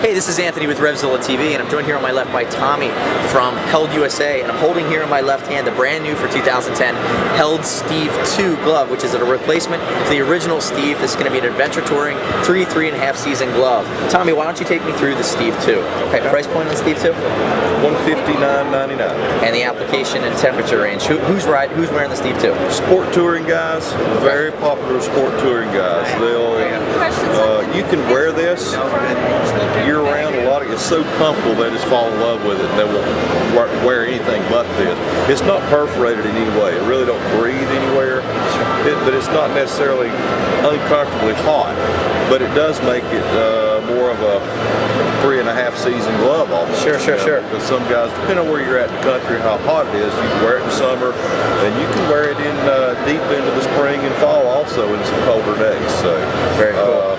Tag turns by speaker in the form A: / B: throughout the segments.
A: Hey, this is Anthony with RevZilla TV, and I'm joined here on my left by Tommy from Held USA, and I'm holding here in my left hand the brand new for 2010 Held Steve 2 glove, which is a replacement for the original Steve. This is going to be an adventure touring 3.5 season glove. Tommy, why don't you take me through the Steve 2? Okay, price point on Steve 2?
B: $159.99.
A: And the application and temperature range. Who's wearing the Steve 2?
B: Sport touring guys, very popular sport touring guys. You can wear this year round. It's so comfortable they just fall in love with it and they won't wear anything but this. It's not perforated in any way. It really don't breathe anywhere, but it's not necessarily uncomfortably hot. But it does make it more of a 3.5 season glove almost.
A: Sure.
B: Because some guys, depending on where you're at in the country and how hot it is, you can wear it in summer, and you can wear it in deep into the spring and fall also in some colder days. So
A: very cool.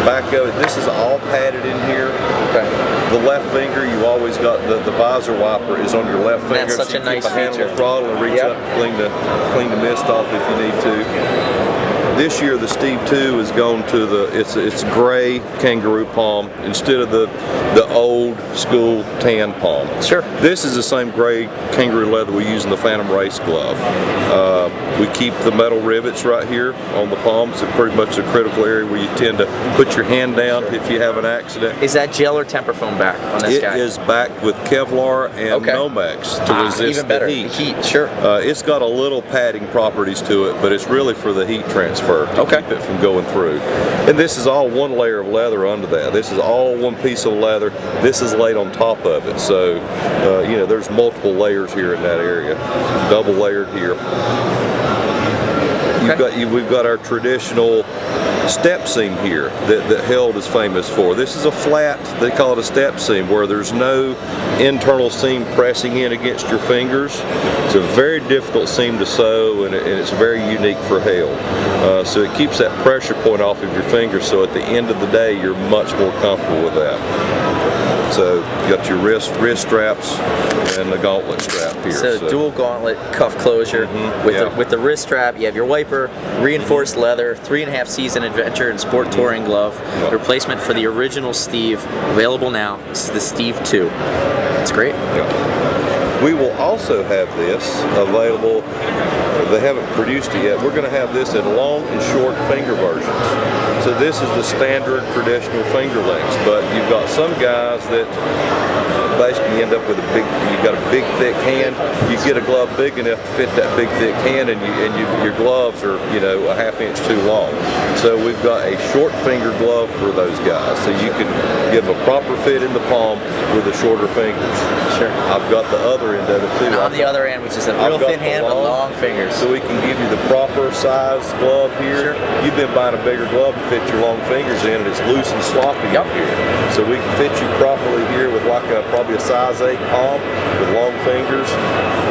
B: Back of it, this is all padded in here.
A: Okay.
B: The left finger, you always got the visor wiper is on your left finger.
A: That's such a nice feature.
B: You keep a hand on the throttle and reach up and clean the mist off if you need to. This year the Steve 2 has gone to it's gray Kangaroo palm instead of the old school tan palm.
A: Sure.
B: This is the same gray Kangaroo leather we use in the Phantom Race glove. We keep the metal rivets right here on the palms. It's pretty much a critical area where you tend to put your hand down if you have an accident.
A: Is that gel or temper foam back on this guy?
B: It is backed with Kevlar and Nomex to resist the heat.
A: The heat, sure.
B: It's got a little padding properties to it, but it's really for the heat transfer to keep it from going through. And this is all one layer of leather under that. This is all one piece of leather. This is laid on top of it. So, you know, there's multiple layers here in that area. Double layered here. We've got our traditional step seam here that Held is famous for. This is a flat, they call it a step seam, where there's no internal seam pressing in against your fingers. It's a very difficult seam to sew, and it's very unique for Held. So it keeps that pressure point off of your fingers, so at the end of the day you're much more comfortable with that. So you got your wrist straps and the gauntlet strap here.
A: So dual gauntlet cuff closure with the wrist strap. You have your wiper, reinforced leather, 3.5 season adventure and sport touring glove. Replacement for the original Steve, available now. This is the Steve 2. It's great.
B: We will also have this available. They haven't produced it yet. We're going to have this in long and short finger versions. So this is the standard traditional finger lengths, but you've got some guys that basically end up with you've got a big thick hand. You get a glove big enough to fit that big thick hand, and your gloves are, you know, a ½ inch too long. So we've got a short finger glove for those guys, so you can give a proper fit in the palm with the shorter fingers.
A: Sure.
B: I've got the other end of it too.
A: On the other end, which is a real thin hand with long fingers.
B: So we can give you the proper size glove here. Sure. You've been buying a bigger glove to fit your long fingers in, and it's loose and sloppy up here. So we can fit you properly here with like probably a size 8 palm with long fingers,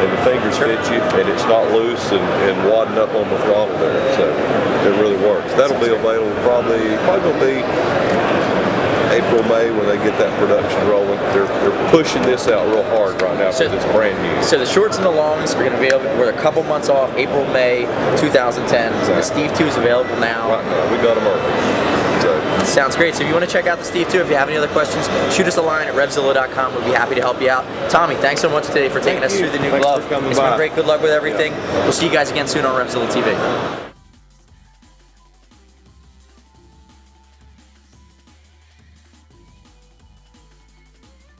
B: and the fingers fit you, and it's not loose and wadding up on the throttle there. So it really works. That'll be available probably will be April, May when they get that production rolling. They're pushing this out real hard right now because it's brand new.
A: So the shorts and the longs are going to be available. We're a couple months off, April, May 2010. Exactly. So the Steve 2 is available now.
B: Right now, we got them early. So.
A: Sounds great. So if you want to check out the Steve 2, if you have any other questions, shoot us a line at RevZilla.com. We'll be happy to help you out. Tommy, thanks so much today for taking us through the new glove. It's been great. Good luck with everything. We'll see you guys again soon on RevZilla TV.